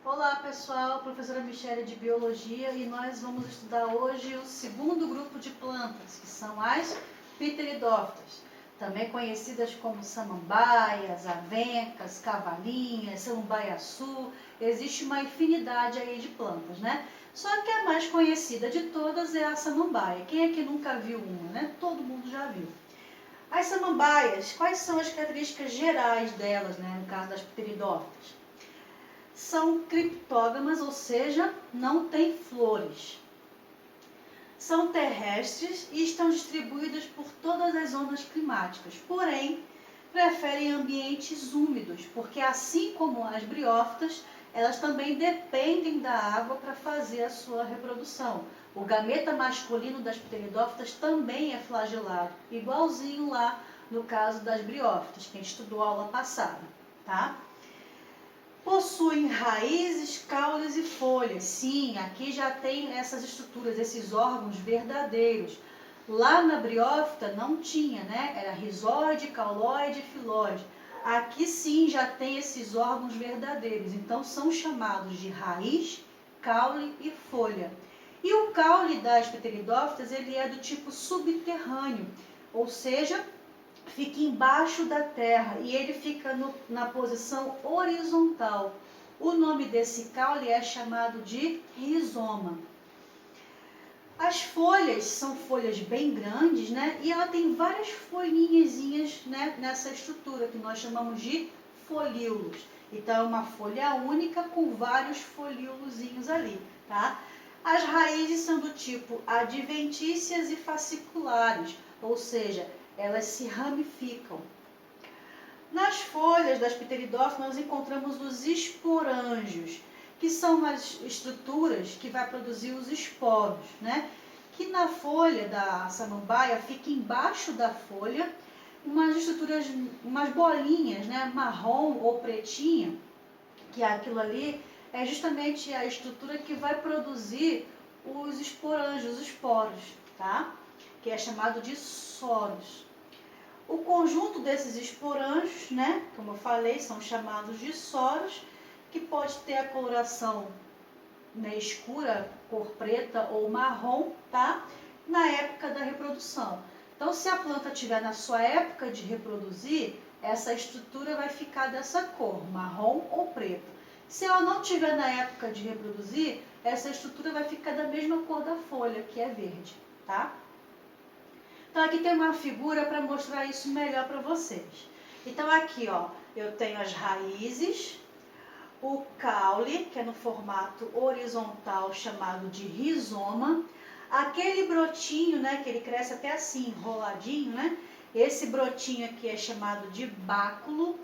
Olá pessoal, professora Michele de Biologia e nós vamos estudar hoje o segundo grupo de plantas, que são as pteridófitas, também conhecidas como samambaias, avencas, cavalinhas, samambaiaçu. Existe uma infinidade aí de plantas, né? Só que a mais conhecida de todas é a samambaia. Quem é que nunca viu uma, né? Todo mundo já viu. As samambaias, quais são as características gerais delas, né, no caso das pteridófitas? São criptógamas, ou seja, não têm flores. São terrestres e estão distribuídas por todas as zonas climáticas, porém, preferem ambientes úmidos, porque assim como as briófitas, elas também dependem da água para fazer a sua reprodução. O gameta masculino das pteridófitas também é flagelado, igualzinho lá no caso das briófitas, que a gente estudou a aula passada, tá? Possuem raízes, caules e folhas. Sim, aqui já tem essas estruturas, esses órgãos verdadeiros. Lá na briófita não tinha, né? Era rizóide, cauloide e filóide. Aqui sim já tem esses órgãos verdadeiros. Então são chamados de raiz, caule e folha. E o caule das pteridófitas, ele é do tipo subterrâneo, ou seja, fica embaixo da terra e ele fica na posição horizontal. O nome desse caule é chamado de rizoma. As folhas são folhas bem grandes, né? E ela tem várias folhinhazinhas, né, nessa estrutura que nós chamamos de folíolos. Então é uma folha única com vários folíolozinhos ali, tá? As raízes são do tipo adventícias e fasciculares, ou seja, elas se ramificam. Nas folhas das pteridófitas nós encontramos os esporângios, que são as estruturas que vai produzir os esporos, né? Que na folha da samambaia fica embaixo da folha umas estruturas, umas bolinhas, né? Marrom ou pretinha, que aquilo ali é justamente a estrutura que vai produzir os esporângios, os esporos, tá? Que é chamado de soros. O conjunto desses esporângios, né, como eu falei, são chamados de soros, que pode ter a coloração, né, escura, cor preta ou marrom, tá? Na época da reprodução. Então, se a planta estiver na sua época de reproduzir, essa estrutura vai ficar dessa cor, marrom ou preto. Se ela não estiver na época de reproduzir, essa estrutura vai ficar da mesma cor da folha, que é verde, tá? Então aqui tem uma figura para mostrar isso melhor para vocês. Então aqui, ó, eu tenho as raízes, o caule, que é no formato horizontal chamado de rizoma, aquele brotinho, né, que ele cresce até assim, enroladinho, né? Esse brotinho aqui é chamado de báculo.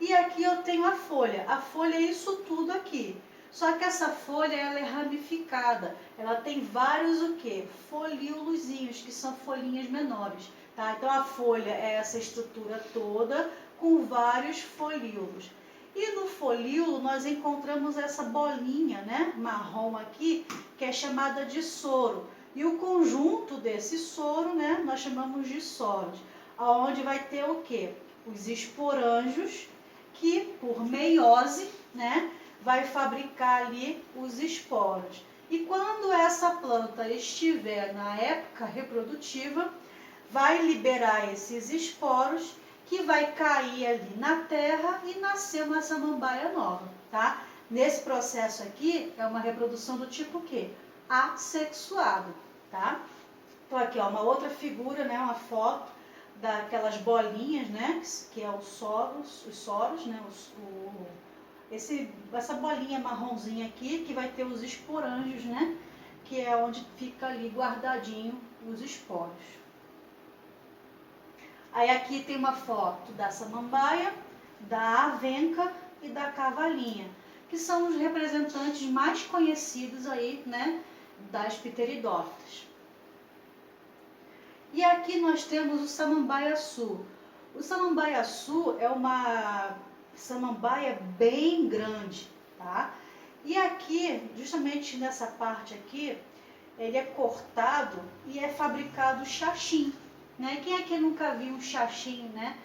E aqui eu tenho a folha. A folha é isso tudo aqui. Só que essa folha ela é ramificada, ela tem vários o quê? Folíolozinhos, que são folhinhas menores, tá? Então a folha é essa estrutura toda com vários folíolos. E no folíolo nós encontramos essa bolinha, né, marrom aqui, que é chamada de soro. E o conjunto desse soro, né, nós chamamos de soros, aonde vai ter o quê? Os esporângios, que por meiose, né, vai fabricar ali os esporos. E quando essa planta estiver na época reprodutiva, vai liberar esses esporos que vai cair ali na terra e nascer uma samambaia nova, tá? Nesse processo aqui é uma reprodução do tipo quê? Assexuado, tá? Então aqui ó, uma outra figura, né, uma foto daquelas bolinhas, né, que é os soros, né, essa bolinha marronzinha aqui, que vai ter os esporângios, né? Que é onde fica ali guardadinho os esporos. Aí aqui tem uma foto da samambaia, da avenca e da cavalinha, que são os representantes mais conhecidos aí, né? Das pteridófitas. E aqui nós temos o samambaiaçu. O samambaiaçu é uma samambaia bem grande, tá? E aqui, justamente nessa parte aqui, ele é cortado e é fabricado xaxim, né? Quem aqui nunca viu um xaxim, né?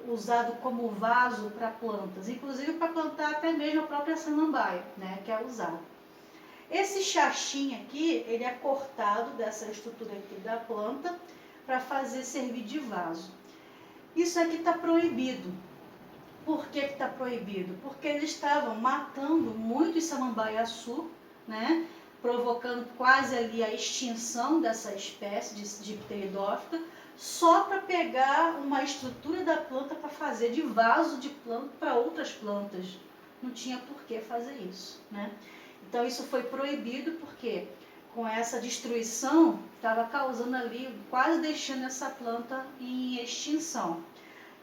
usado como vaso para plantas, inclusive para plantar até mesmo a própria samambaia, né, que é usado. Esse xaxim aqui, ele é cortado dessa estrutura aqui da planta para fazer servir de vaso. Isso aqui está proibido. Por que está proibido? Porque eles estavam matando muitos samambaiaçu, né, provocando quase ali a extinção dessa espécie de pteridófita, só para pegar uma estrutura da planta para fazer de vaso de planta para outras plantas. Não tinha por que fazer isso, né? Então isso foi proibido porque com essa destruição estava causando ali, quase deixando essa planta em extinção.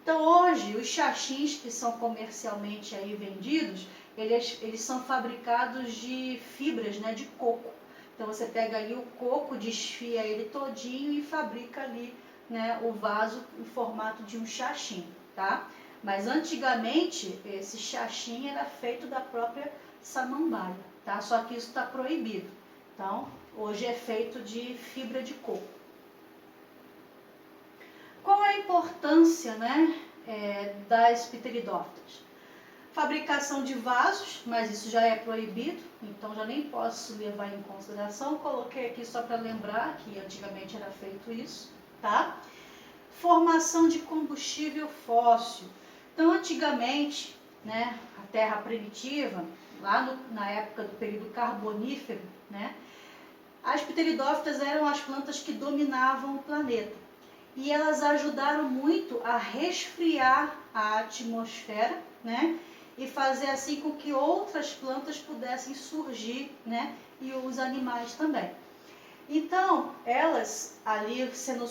Então hoje os xaxins que são comercialmente aí vendidos, eles são fabricados de fibras, né, de coco. Então você pega ali o coco, desfia ele todinho e fabrica ali, né, o vaso em formato de um xaxim, tá? Mas antigamente esse xaxim era feito da própria samambaia, tá? Só que isso está proibido. Então hoje é feito de fibra de coco. Qual é a importância, né, das pteridófitas? Fabricação de vasos, mas isso já é proibido, então já nem posso levar em consideração. Coloquei aqui só para lembrar que antigamente era feito isso, tá? Formação de combustível fóssil. Então, antigamente, né, a Terra primitiva, lá na época do período carbonífero, né, as pteridófitas eram as plantas que dominavam o planeta. E elas ajudaram muito a resfriar a atmosfera, né, e fazer assim com que outras plantas pudessem surgir, né, e os animais também. Então, elas ali sendo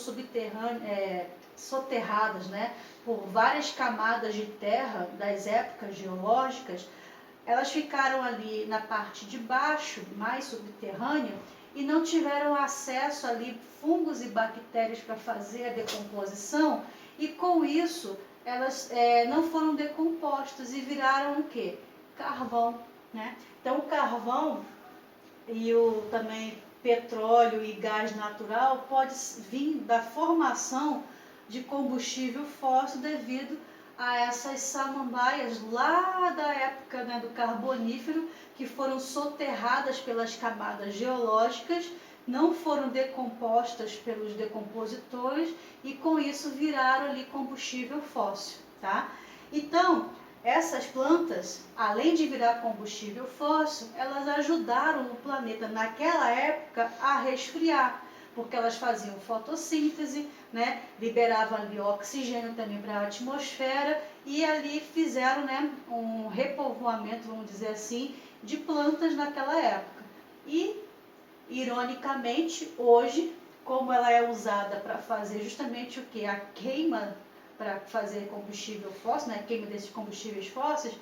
soterradas, né, por várias camadas de terra das épocas geológicas, elas ficaram ali na parte de baixo, mais subterrânea, e não tiveram acesso ali fungos e bactérias para fazer a decomposição, e com isso elas não foram decompostas e viraram o quê? Carvão, né? Então o carvão e o também petróleo e gás natural pode vir da formação de combustível fóssil devido a essas samambaias lá da época, né, do carbonífero, que foram soterradas pelas camadas geológicas, não foram decompostas pelos decompositores e com isso viraram ali combustível fóssil, tá? Então, essas plantas, além de virar combustível fóssil, elas ajudaram o planeta naquela época a resfriar, porque elas faziam fotossíntese, né, liberavam ali oxigênio também para a atmosfera e ali fizeram, né, um repovoamento, vamos dizer assim, de plantas naquela época. E, ironicamente, hoje, como ela é usada para fazer justamente o que? A queima para fazer combustível fóssil, né, a queima desses combustíveis fósseis,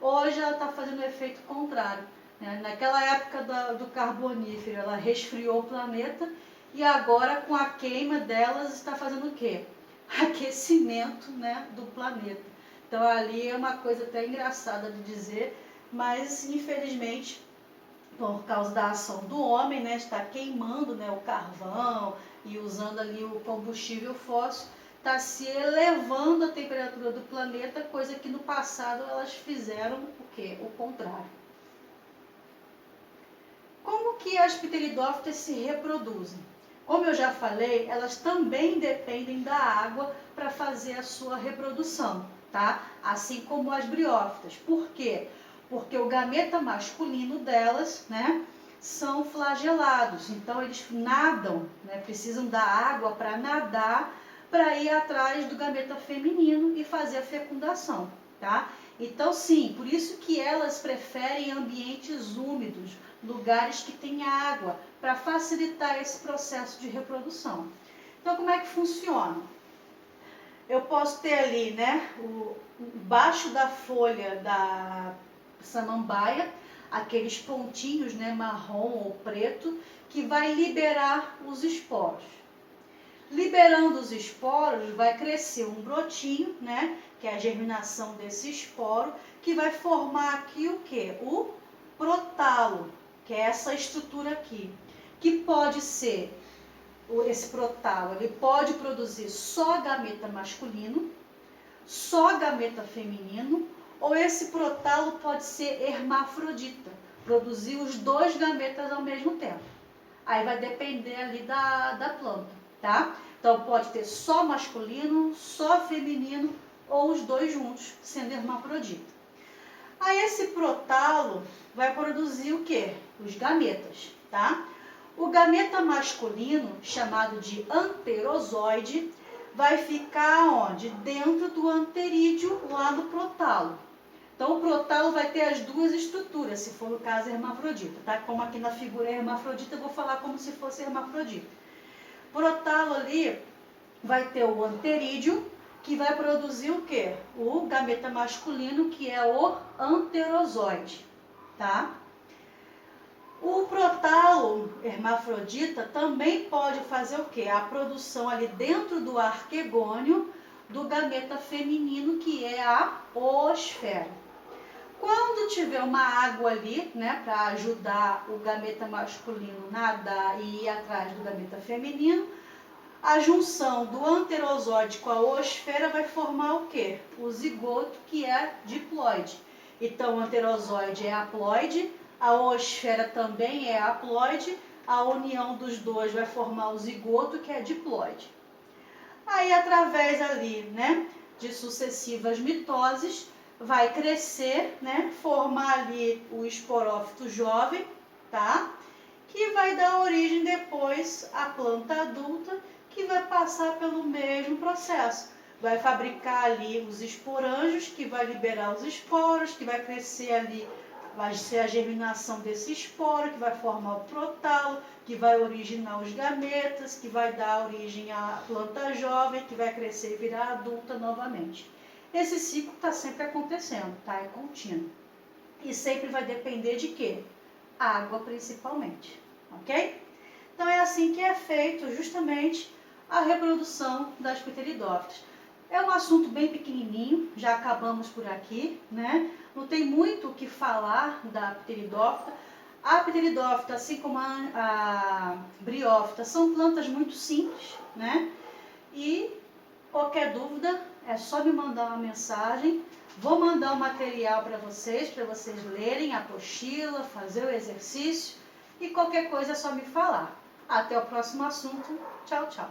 hoje ela está fazendo o efeito contrário, né? Naquela época do carbonífero, ela resfriou o planeta e agora com a queima delas está fazendo o quê? Aquecimento, né, do planeta. Então ali é uma coisa até engraçada de dizer, mas infelizmente por causa da ação do homem, né, está queimando, né, o carvão e usando ali o combustível fóssil, está se elevando a temperatura do planeta, coisa que no passado elas fizeram o quê? O contrário. Como que as pteridófitas se reproduzem? Como eu já falei, elas também dependem da água para fazer a sua reprodução, tá? Assim como as briófitas. Por quê? Porque o gameta masculino delas, né, são flagelados. Então eles nadam, né, precisam da água para nadar, para ir atrás do gameta feminino e fazer a fecundação, tá? Então sim, por isso que elas preferem ambientes úmidos, lugares que têm água, para facilitar esse processo de reprodução. Então como é que funciona? Eu posso ter ali, né, baixo da folha da samambaia, aqueles pontinhos, né, marrom ou preto, que vai liberar os esporos. Liberando os esporos, vai crescer um brotinho, né, que é a germinação desse esporo, que vai formar aqui o quê? O prótalo, que é essa estrutura aqui, que pode ser, esse prótalo, ele pode produzir só gameta masculino, só gameta feminino, ou esse protalo pode ser hermafrodita, produzir os 2 gametas ao mesmo tempo. Aí vai depender ali da planta, tá? Então pode ter só masculino, só feminino, ou os 2 juntos, sendo hermafrodita. Aí esse protalo vai produzir o quê? Os gametas, tá? O gameta masculino, chamado de anterozoide, vai ficar onde? Dentro do anterídeo, lá no protalo. Então o protalo vai ter as 2 estruturas, se for o caso hermafrodita, tá? Como aqui na figura é hermafrodita, eu vou falar como se fosse hermafrodita. Protalo ali vai ter o anterídeo, que vai produzir o quê? O gameta masculino, que é o anterozoide, tá? O protalo hermafrodita também pode fazer o quê? A produção ali dentro do arquegônio do gameta feminino, que é a oosfera. Quando tiver uma água ali, né, para ajudar o gameta masculino a nadar e ir atrás do gameta feminino, a junção do anterozoide com a oosfera vai formar o quê? O zigoto, que é diploide. Então, o anterozoide é haploide, a oosfera também é haploide, a união dos 2 vai formar o zigoto, que é diploide. Aí, através ali, né, de sucessivas mitoses, vai crescer, né, formar ali o esporófito jovem, tá? Que vai dar origem depois à planta adulta, que vai passar pelo mesmo processo. Vai fabricar ali os esporângios, que vai liberar os esporos, que vai crescer ali, vai ser a germinação desse esporo, que vai formar o protalo, que vai originar os gametas, que vai dar origem à planta jovem, que vai crescer e virar adulta novamente. Esse ciclo está sempre acontecendo, tá? É contínuo. E sempre vai depender de quê? Água, principalmente, ok? Então é assim que é feito justamente a reprodução das pteridófitas. É um assunto bem pequenininho, já acabamos por aqui, né? Não tem muito o que falar da pteridófita. A pteridófita, assim como a briófita, são plantas muito simples, né? E qualquer dúvida é só me mandar uma mensagem. Vou mandar o material para vocês lerem a apostila, fazer o exercício e qualquer coisa é só me falar. Até o próximo assunto. Tchau, tchau.